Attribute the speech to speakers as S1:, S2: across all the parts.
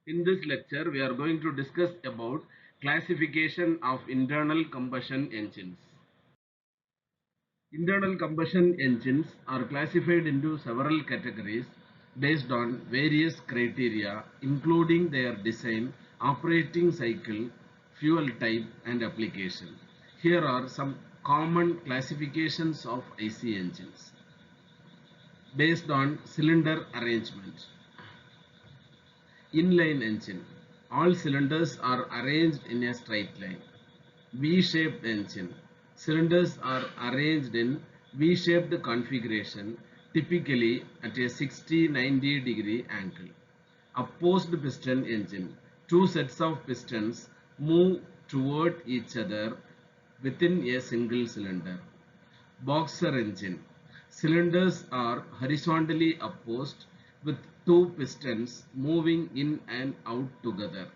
S1: In this lecture, we are going to discuss about classification of internal combustion engines. Internal combustion engines are classified into several categories based on various criteria, including their design, operating cycle, fuel type, and application. Here are some common classifications of IC engines based on cylinder arrangement. Inline engine. All cylinders are arranged in a straight line. V-shaped engine. Cylinders are arranged in V-shaped configuration, typically at a 60-90 degree angle. Opposed piston engine. Two sets of pistons move toward each other within a single cylinder. Boxer engine. Cylinders are horizontally opposed with two pistons moving in and out together.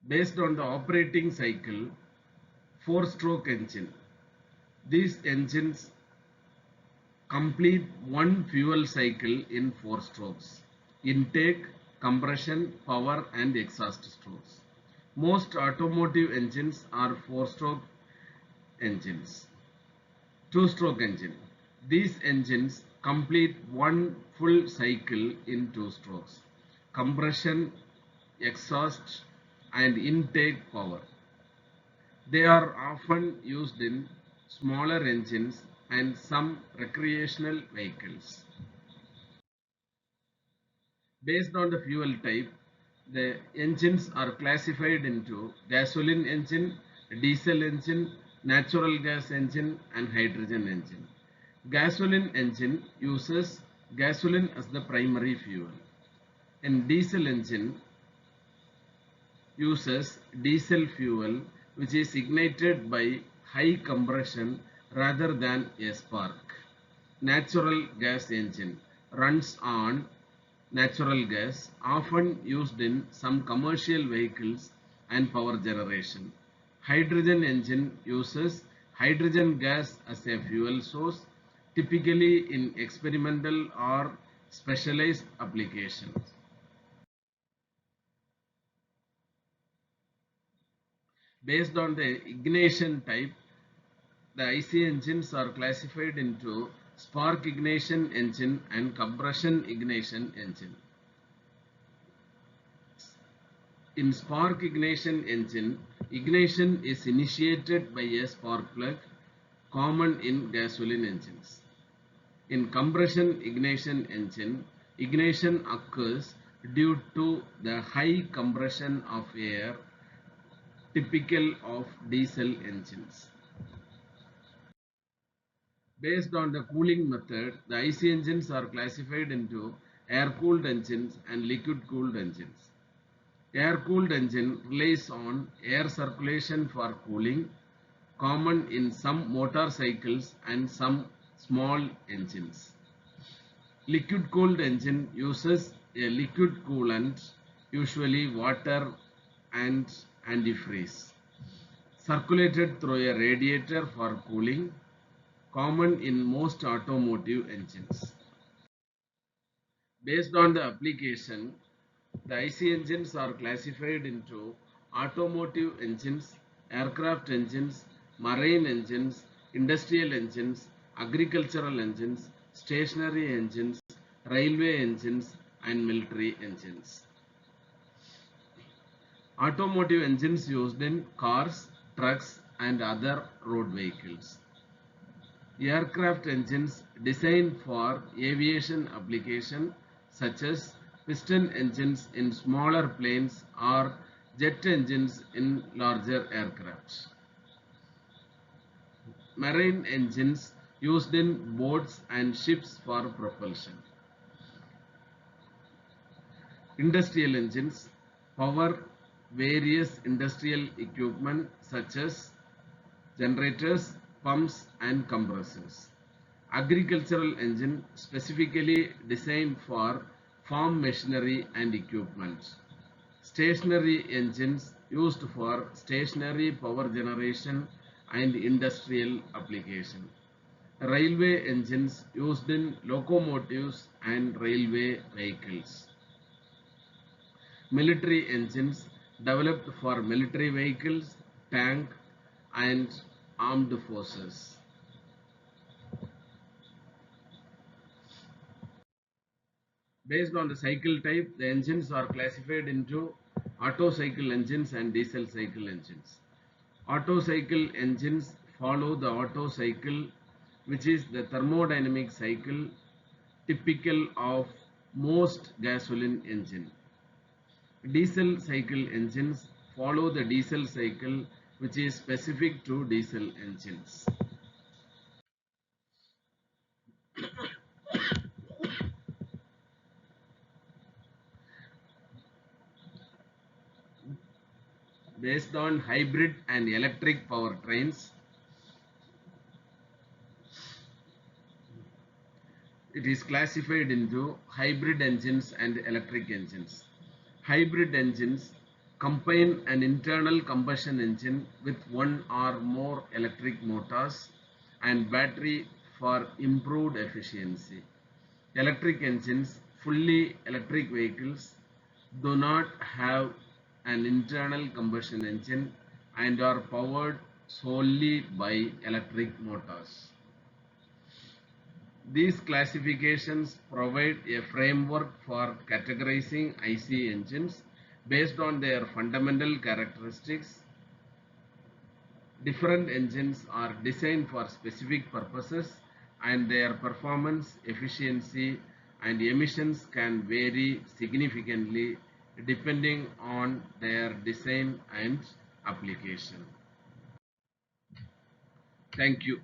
S1: Based on the operating cycle, four-stroke engine. These engines complete one fuel cycle in four strokes: intake, compression, power, and exhaust strokes. Most automotive engines are four-stroke engines. Two-stroke engine. These engines complete one full cycle in two strokes: compression, exhaust, and intake power. They are often used in smaller engines and some recreational vehicles. Based on the fuel type, the engines are classified into gasoline engine, diesel engine, natural gas engine, and hydrogen engine. Gasoline engine uses gasoline as the primary fuel, and diesel engine uses diesel fuel which is ignited by high compression rather than a spark. Natural gas engine runs on natural gas, often used in some commercial vehicles and power generation. Hydrogen engine uses hydrogen gas as a fuel source, typically in experimental or specialized applications. Based on the ignition type, the IC engines are classified into spark ignition engine and compression ignition engine. In spark ignition engine, ignition is initiated by a spark plug, common in gasoline engines. In compression ignition engine, ignition occurs due to the high compression of air, typical of diesel engines. Based on the cooling method, the IC engines are classified into air-cooled engines and liquid-cooled engines. Air-cooled engine relies on air circulation for cooling, common in some motorcycles and some small engines. Liquid-cooled engine uses a liquid coolant, usually water and antifreeze, circulated through a radiator for cooling, common in most automotive engines. Based on the application, the IC engines are classified into automotive engines, aircraft engines, marine engines, industrial engines, agricultural engines, stationary engines, railway engines, and military engines. Automotive engines used in cars, trucks, and other road vehicles. Aircraft engines designed for aviation application, such as piston engines in smaller planes or jet engines in larger aircraft. Marine engines used in boats and ships for propulsion. Industrial engines power various industrial equipment such as generators, pumps, and compressors. Agricultural engine specifically designed for farm machinery and equipment. Stationary engines used for stationary power generation and industrial application. Railway engines used in locomotives and railway vehicles. Military engines developed for military vehicles, tank and armed forces. Based on the cycle type, the engines are classified into Otto cycle engines and diesel cycle engines. Otto cycle engines follow the Otto cycle, which is the thermodynamic cycle typical of most gasoline engine. Diesel cycle engines follow the diesel cycle, which is specific to diesel engines. Based on hybrid and electric powertrains, it is classified into hybrid engines and electric engines. Hybrid engines combine an internal combustion engine with one or more electric motors and battery for improved efficiency. Electric engines, fully electric vehicles, do not have an internal combustion engine and are powered solely by electric motors. These classifications provide a framework for categorizing IC engines based on their fundamental characteristics. Different engines are designed for specific purposes and their performance, efficiency and emissions can vary significantly depending on their design and application. Thank you.